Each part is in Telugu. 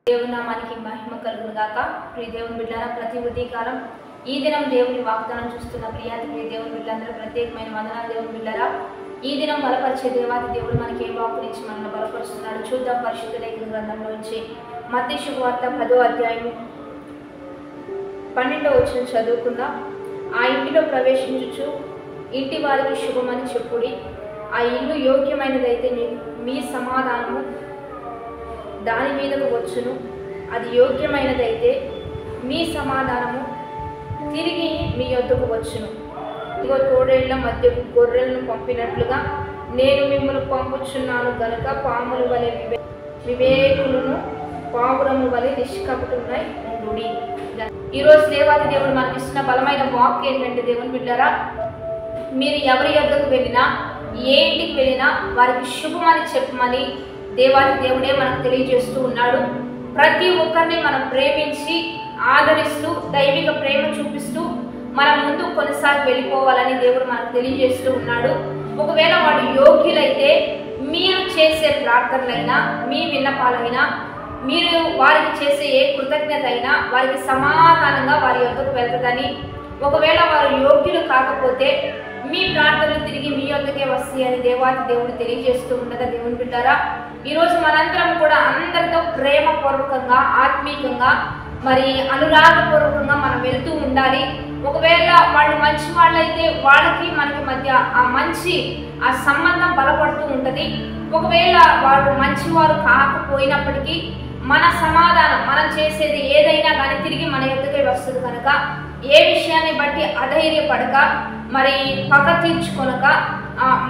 దేవుని నామానికి మహిమ కలుగును గాక. ప్రియ దేవుని బిడ్డలారా, ప్రతి ఉదయకాలం ఈ దినం దేవుని వాగ్దానం చూస్తున్న ప్రియాతి ప్రియ దేవుని బిడ్డలందరూ ప్రత్యేకమైన వందనాలు. దేవుని బిడ్డలారా, ఈ దినం బలపరిచే దేవాది దేవుడు మనకి ఏ వాక్కునిచ్చి మనల్ని బలపరుస్తున్నాడు చూద్దాం. పరిశుద్ధ లేఖన గ్రంథంలో నుంచి మత్తయి శుభవార్త 10వ అధ్యాయం 12వ వచనం చదువుకుందాం. ఆ ఇంటిలో ప్రవేశించుచు ఇంటి వారికి శుభమని చెప్పుడి. ఆ ఇల్లు యోగ్యమైనదైతే మీ సమాధానము దాని మీదకు వచ్చును. అది యోగ్యమైనదైతే మీ సమాధానము తిరిగి మీ యొద్దకు వచ్చును. ఇదిగో తోడేళ్ల మధ్యకు గొర్రెలను పంపినట్లుగా నేను మిమ్మల్ని పంపుచున్నాను గనుక పాముల వలె వివేకులను పావురము వలె నిష్కపటులై ఉండుడి. ఈరోజు దేవాది దేవుడు మనకి ఇస్తున్న బలమైన వాక్ ఏంటంటే, దేవుని బిడ్డలారా, మీరు ఎవరి యొద్దకు వెళ్ళినా, ఏ ఇంటికి వెళ్ళినా వారికి శుభమని చెప్పమని దేవాది దేవుడే మనకు తెలియజేస్తూ ఉన్నాడు. ప్రతి ఒక్కరిని మనం ప్రేమించి ఆదరిస్తూ దైవిక ప్రేమ చూపిస్తూ మనం ముందు కొనసాగి వెళ్ళిపోవాలని దేవుడు మనకు తెలియజేస్తూ ఉన్నాడు. ఒకవేళ వాడు యోగ్యులైతే మీరు చేసే ప్రార్థనలైనా, మీ విన్నపాలైనా, మీరు వారికి చేసే ఏ కృతజ్ఞత అయినా వారికి సమాధానంగా వారి యొద్దకు వెళ్తుందని, ఒకవేళ వారు యోగ్యులు కాకపోతే మీ ప్రార్థనలు తిరిగి మీ యొద్దకే వస్తాయని దేవాది దేవుడు తెలియజేస్తూ ఉండగా, దేవుని బిడ్డారా, ఈరోజు మనందరం కూడా అందరితో ప్రేమపూర్వకంగా, ఆత్మీయంగా, మరి అనురాగపూర్వకంగా మనం వెళ్తూ ఉండాలి. ఒకవేళ వాళ్ళు మంచి వాళ్ళైతే వాళ్ళకి మనకి మధ్య ఆ సంబంధం బలపడుతూ ఉంటుంది. ఒకవేళ వాళ్ళు మంచివారు కాకపోయినప్పటికీ మన సమాధానం, మనం చేసేది ఏదైనా కానీ తిరిగి మన యొద్దకే వస్తుంది కనుక ఏ విషయాన్ని బట్టి అధైర్యపడక, మరి పగ తీర్చుకొనక,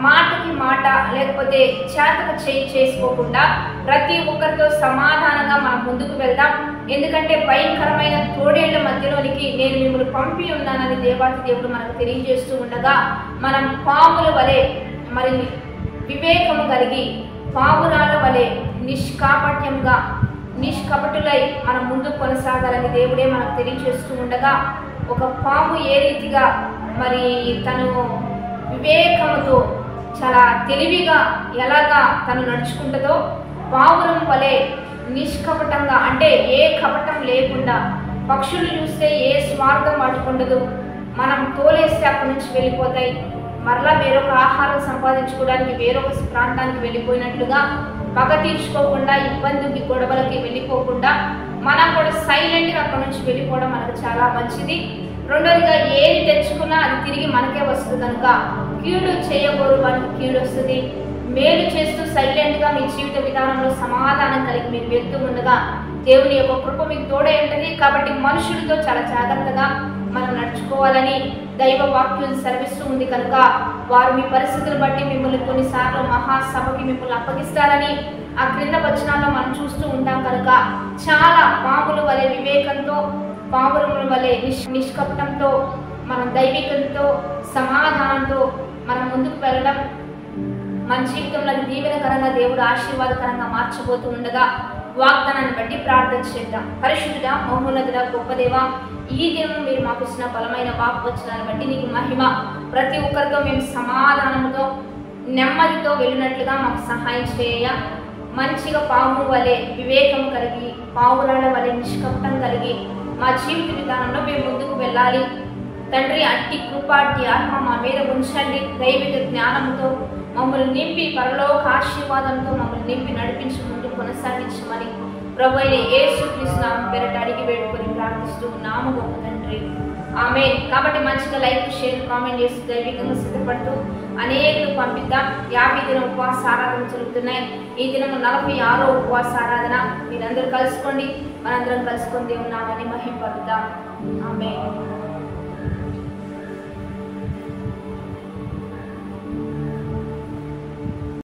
మాటకి మాట లేకపోతే చేతక చేసుకోకుండా ప్రతి ఒక్కరితో సమాధానంగా మనం ముందుకు వెళ్దాం. ఎందుకంటే భయంకరమైన తోడేళ్ల మధ్యలోనికి నేను మిమ్మల్ని పంపి ఉన్నానని దేవాది దేవుడు మనకు తెలియజేస్తూ ఉండగా, మనం పాముల వలె మరి వివేకము కలిగి పావురాల వలె నిష్కపటులై మనం ముందు కొనసాగాలని దేవుడే మనకు తెలియజేస్తూ ఉండగా, ఒక పాము ఏ రీతిగా మరి తను వివేకముతో చాలా తెలివిగా ఎలాగా తను నడుచుకుంటుందో, పావురం వలె నిష్కపటంగా, అంటే ఏ కపటం లేకుండా, పక్షులు చూస్తే ఏ స్వార్థం పట్టుకుండదు, మనం తోలేస్తే అక్కడి నుంచి వెళ్ళిపోతాయి, మరలా వేరొక ఆహారం సంపాదించుకోవడానికి వేరొక ప్రాంతానికి వెళ్ళిపోయినట్లుగా పగ తీర్చుకోకుండా, ఇబ్బందికి గొడవలకి వెళ్ళిపోకుండా మనం కూడా సైలెంట్గా అక్కడి నుంచి వెళ్ళిపోవడం మనకు చాలా మంచిది. రెండోదిగా, ఏది తెచ్చుకున్నా అది తిరిగి మనకే వస్తుంది కనుక కీడు చేయకూడదు, వారికి కీడు వస్తుంది. మేలు చేస్తూ సైలెంట్గా మీ జీవిత విధానంలో సమాధానం కలిగి మీరు వెళ్తూ ఉండగా దేవుని యొక్క కృప మీకు తోడే ఉంటుంది. కాబట్టి మనుషులతో చాలా జాగ్రత్తగా మనం నడుచుకోవాలని దైవ వాక్యం సెలవిస్తూ ఉంది కనుక వారు మీ పరిస్థితులు బట్టి మిమ్మల్ని కొన్నిసార్లు మహాసభకి మిమ్మల్ని అప్పగిస్తారని ఆ క్రింద వచనాల్లో మనం చూస్తూ ఉంటాం. కనుక చాలా పాముల వలె వివేకంతో, పావురముల వలె నిష్కపటంతో, మనం దైవికంతో, సమాధానంతో మనం ముందుకు వెళ్ళడం మన జీవితంలో దీవెనకరంగా, దేవుడు ఆశీర్వాదకరంగా మార్చబోతూ ఉండగా వాగ్దానాన్ని బట్టి ప్రార్థన చేద్దాం. పరిశుద్ధుడా, మహోన్నతుడా, గొప్ప దేవా, ఈ దినం మీరు మాకు ఇచ్చిన బలమైన వాగ్వచనాన్ని బట్టి నీకు మహిమ. ప్రతి ఒక్కరితో మేము సమాధానంతో, నెమ్మదితో వెళ్ళినట్లుగా మాకు సహాయం చేయ. మంచిగా పాము వలె వివేకం కలిగి, పావురాల వలె నిష్కపటం కలిగి మా జీవిత విధానంలో మేము ముందుకు వెళ్ళాలి. తండ్రి, అట్టి కృప, అట్టి ఆత్మ మా మీద ఉంచండి. దైవిక జ్ఞానంతో మమ్మల్ని నింపి, పరలోక ఆశీర్వాదంతో మమ్మల్ని నింపి నడిపించి ముందుకు కొనసాగించమని ప్రభువైన యేసుక్రీస్తు నామం పేరిట అడిగి వేడుకొని ప్రార్థిస్తూ ఉన్నాము గొప్ప తండ్రి, ఆమేన్. కాబట్టి మంచిగా లైక్, షేర్, కామెంట్ చేసి దైవికంగా సిద్ధపడుతూ అనేకులు పంపిద్దాం. 50 దిన ఉపవాస ఆరాధన జరుగుతున్నాయి. ఈ దినం 46వ ఉపవాస ఆరాధన. మీరందరూ కలుసుకోండి, మనందరం కలుసుకొని దేవుని నామాన్ని మహిమపరుద్దాం. ఆమేన్.